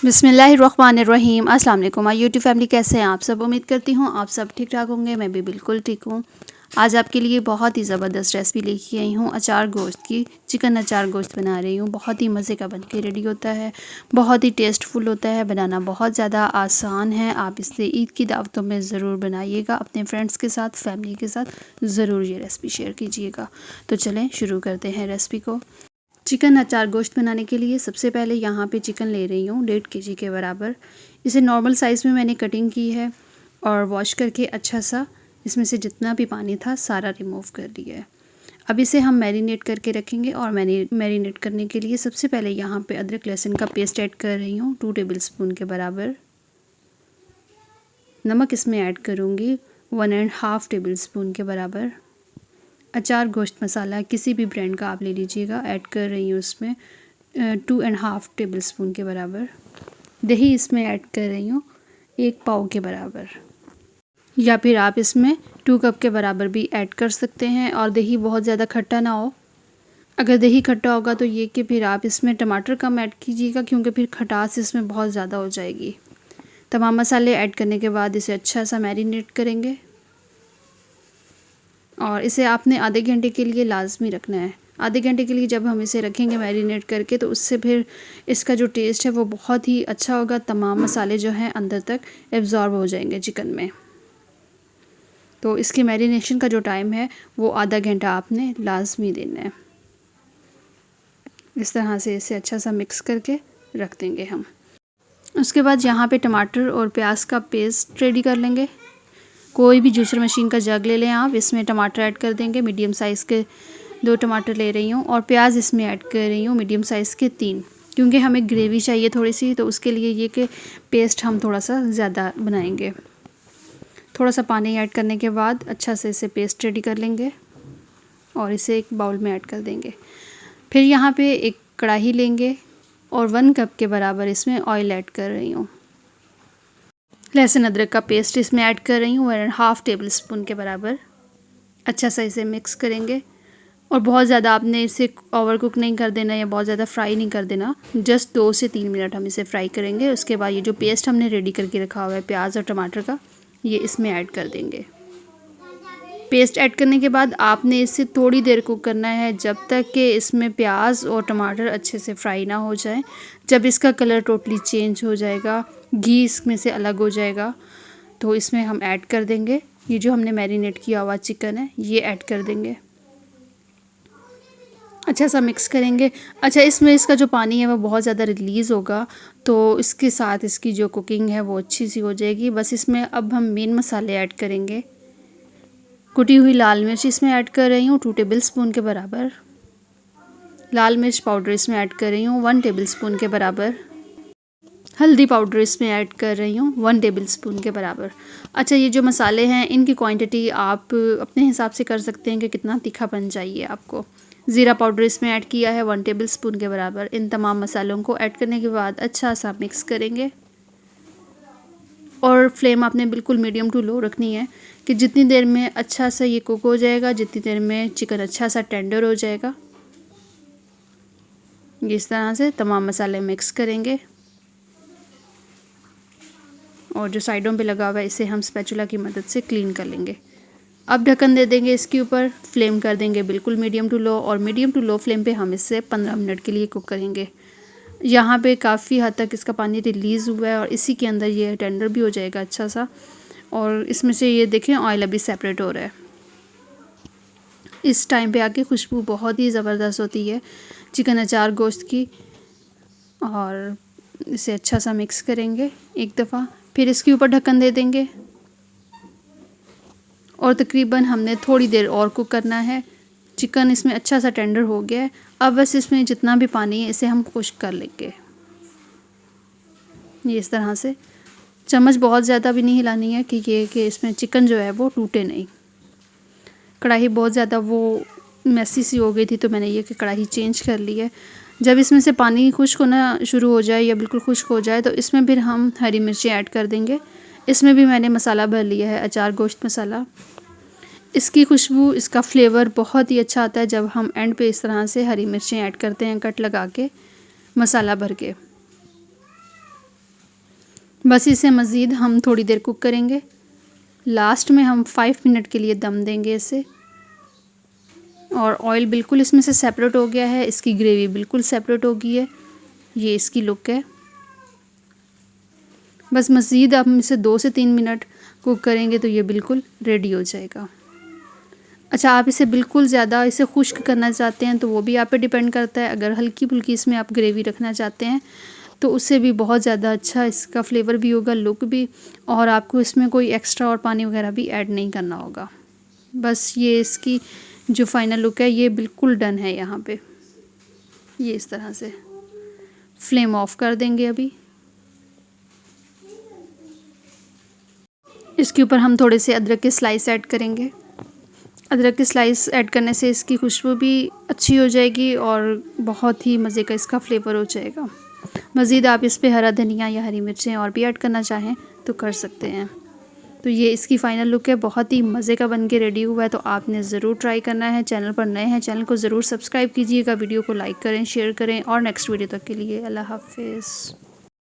बिस्मिल्लाहिर्रहमानिर्रहीम। अस्सलाम वालेकुम माय यूट्यूब फैमिली, कैसे हैं आप सब। उम्मीद करती हूँ आप सब ठीक ठाक होंगे। मैं भी बिल्कुल ठीक हूँ। आज आपके लिए बहुत ही ज़बरदस्त रेसिपी लेके आई हूँ अचार गोश्त की। चिकन अचार गोश्त बना रही हूँ। बहुत ही मज़े का बन के रेडी होता है, बहुत ही टेस्टफुल होता है, बनाना बहुत ज़्यादा आसान है। आप इसे ईद की दावतों में ज़रूर बनाइएगा, अपने फ्रेंड्स के साथ, फैमिली के साथ ज़रूर ये रेसिपी शेयर कीजिएगा। तो चलें शुरू करते हैं रेसिपी को। चिकन अचार गोश्त बनाने के लिए सबसे पहले यहाँ पे चिकन ले रही हूँ 1.5 kg के बराबर। इसे नॉर्मल साइज़ में मैंने कटिंग की है और वॉश करके अच्छा सा इसमें से जितना भी पानी था सारा रिमूव कर दिया है। अब इसे हम मैरिनेट करके रखेंगे और मैरिनेट करने के लिए सबसे पहले यहाँ पे अदरक लहसुन का पेस्ट ऐड कर रही हूँ 2 टेबलस्पून के बराबर। नमक इसमें ऐड करूँगी 1.5 टेबलस्पून के बराबर। अचार गोश्त मसाला किसी भी ब्रांड का आप ले लीजिएगा। ऐड कर रही हूँ उसमें 2.5 टेबलस्पून के बराबर। दही इसमें ऐड कर रही हूँ 1 पाव के बराबर, या फिर आप इसमें 2 कप के बराबर भी ऐड कर सकते हैं। और दही बहुत ज़्यादा खट्टा ना हो। अगर दही खट्टा होगा तो ये कि फिर आप इसमें टमाटर कम ऐड कीजिएगा, क्योंकि फिर खटास इसमें बहुत ज़्यादा हो जाएगी। तमाम मसाले ऐड करने के बाद इसे अच्छा सा मैरिनेट करेंगे और इसे आपने आधे घंटे के लिए लाजमी रखना है। आधे घंटे के लिए जब हम इसे रखेंगे मैरिनेट करके, तो उससे फिर इसका जो टेस्ट है वो बहुत ही अच्छा होगा। तमाम मसाले जो हैं अंदर तक एब्ज़ॉर्ब हो जाएंगे चिकन में। तो इसकी मैरिनेशन का जो टाइम है वो आधा घंटा आपने लाजमी देना है। इस तरह से इसे अच्छा सा मिक्स करके रख देंगे हम। उसके बाद यहाँ पे टमाटर और प्याज का पेस्ट रेडी कर लेंगे। कोई भी जूसर मशीन का जग ले लें आप। इसमें टमाटर ऐड कर देंगे, मीडियम साइज़ के 2 टमाटर ले रही हूँ। और प्याज इसमें ऐड कर रही हूँ मीडियम साइज़ के 3, क्योंकि हमें ग्रेवी चाहिए थोड़ी सी, तो उसके लिए ये कि पेस्ट हम थोड़ा सा ज़्यादा बनाएंगे। थोड़ा सा पानी ऐड करने के बाद अच्छा से इसे पेस्ट रेडी कर लेंगे और इसे एक बाउल में ऐड कर देंगे। फिर यहाँ पर एक कढ़ाई लेंगे और 1 कप के बराबर इसमें ऑयल ऐड कर रही हूँ। लहसुन अदरक का पेस्ट इसमें ऐड कर रही हूँ 1.5 टेबलस्पून के बराबर। अच्छा सा इसे मिक्स करेंगे और बहुत ज़्यादा आपने इसे ओवर कुक नहीं कर देना या बहुत ज़्यादा फ्राई नहीं कर देना। जस्ट 2 से 3 मिनट हम इसे फ्राई करेंगे। उसके बाद ये जो पेस्ट हमने रेडी करके रखा हुआ है प्याज और टमाटर का, ये इसमें ऐड कर देंगे। पेस्ट ऐड करने के बाद आपने इसे थोड़ी देर कुक करना है, जब तक कि इसमें प्याज और टमाटर अच्छे से फ्राई ना हो जाए। जब इसका कलर टोटली चेंज हो जाएगा, घी इसमें से अलग हो जाएगा, तो इसमें हम ऐड कर देंगे ये जो हमने मैरिनेट किया हुआ चिकन है, ये ऐड कर देंगे। अच्छा सा मिक्स करेंगे। अच्छा, इसमें इसका जो पानी है वो बहुत ज़्यादा रिलीज़ होगा, तो इसके साथ इसकी जो कुकिंग है वो अच्छी सी हो जाएगी। बस इसमें अब हम मेन मसाले ऐड करेंगे। कुटी हुई लाल मिर्च इसमें ऐड कर रही हूँ 2 टेबलस्पून के बराबर। लाल मिर्च पाउडर इसमें ऐड कर रही हूँ 1 टेबलस्पून के बराबर। हल्दी पाउडर इसमें ऐड कर रही हूँ 1 टेबलस्पून के बराबर। अच्छा, ये जो मसाले हैं इनकी क्वांटिटी आप अपने हिसाब से कर सकते हैं कि कितना तीखापन चाहिए आपको। ज़ीरा पाउडर इसमें ऐड किया है 1 टेबलस्पून के बराबर। इन तमाम मसालों को ऐड करने के बाद अच्छा सा मिक्स करेंगे और फ्लेम आपने बिल्कुल मीडियम टू लो रखनी है कि जितनी देर में अच्छा सा ये कुक हो जाएगा, जितनी देर में चिकन अच्छा सा टेंडर हो जाएगा। इस तरह से तमाम मसाले मिक्स करेंगे और जो साइडों पे लगा हुआ है इसे हम स्पैचुला की मदद से क्लीन कर लेंगे। अब ढक्कन दे देंगे इसके ऊपर। फ्लेम कर देंगे बिल्कुल मीडियम टू लो, और मीडियम टू लो फ्लेम पे हम इसे 15 मिनट के लिए कुक करेंगे। यहाँ पे काफ़ी हद तक इसका पानी रिलीज़ हुआ है और इसी के अंदर ये टेंडर भी हो जाएगा अच्छा सा। और इसमें से ये देखें ऑयल अभी सेपरेट हो रहा है। इस टाइम पे आके खुशबू बहुत ही ज़बरदस्त होती है चिकन अचार गोश्त की। और इसे अच्छा सा मिक्स करेंगे एक दफ़ा, फिर इसके ऊपर ढक्कन दे देंगे और तकरीबन हमने थोड़ी देर और कुक करना है। चिकन इसमें अच्छा सा टेंडर हो गया है। अब बस इसमें जितना भी पानी है इसे हम खुश्क कर लेंगे। ये इस तरह से चम्मच बहुत ज़्यादा भी नहीं हिलानी है कि इसमें चिकन जो है वो टूटे नहीं। कढ़ाई बहुत ज़्यादा वो मैसी सी हो गई थी, तो मैंने ये कि कढ़ाई चेंज कर ली है। जब इसमें से पानी खुश्क होना शुरू हो जाए या बिल्कुल खुश्क हो जाए, तो इसमें फिर हम हरी मिर्चें ऐड कर देंगे। इसमें भी मैंने मसाला भर लिया है, अचार गोश्त मसाला। इसकी खुशबू, इसका फ्लेवर बहुत ही अच्छा आता है जब हम एंड पे इस तरह से हरी मिर्चें ऐड करते हैं कट लगा के, मसाला भर के। बस इसे मज़ीद हम थोड़ी देर कुक करेंगे। लास्ट में हम 5 मिनट के लिए दम देंगे इसे। और ऑयल बिल्कुल इसमें से सेपरेट हो गया है, इसकी ग्रेवी बिल्कुल सेपरेट हो गई है। ये इसकी लुक है। बस मज़ीद आप इसे 2 से 3 मिनट कुक करेंगे तो ये बिल्कुल रेडी हो जाएगा। अच्छा, आप इसे बिल्कुल ज़्यादा इसे खुश्क करना चाहते हैं तो वो भी आप पे डिपेंड करता है। अगर हल्की फुल्की इसमें आप ग्रेवी रखना चाहते हैं तो उससे भी बहुत ज़्यादा अच्छा इसका फ्लेवर भी होगा, लुक भी, और आपको इसमें कोई एक्स्ट्रा और पानी वगैरह भी ऐड नहीं करना होगा। बस ये इसकी जो फाइनल लुक है ये बिल्कुल डन है। यहाँ पे ये इस तरह से फ्लेम ऑफ कर देंगे। अभी इसके ऊपर हम थोड़े से अदरक के स्लाइस ऐड करेंगे। अदरक के स्लाइस ऐड करने से इसकी खुशबू भी अच्छी हो जाएगी और बहुत ही मज़े का इसका फ्लेवर हो जाएगा। मज़ीद आप इस पे हरा धनिया या हरी मिर्चें और भी ऐड करना चाहें तो कर सकते हैं। तो ये इसकी फ़ाइनल लुक है, बहुत ही मज़े का बन के रेडी हुआ है। तो आपने ज़रूर ट्राई करना है। चैनल पर नए हैं, चैनल को ज़रूर सब्सक्राइब कीजिएगा, वीडियो को लाइक करें, शेयर करें, और नेक्स्ट वीडियो तक के लिए अल्लाह हाफ़िज़।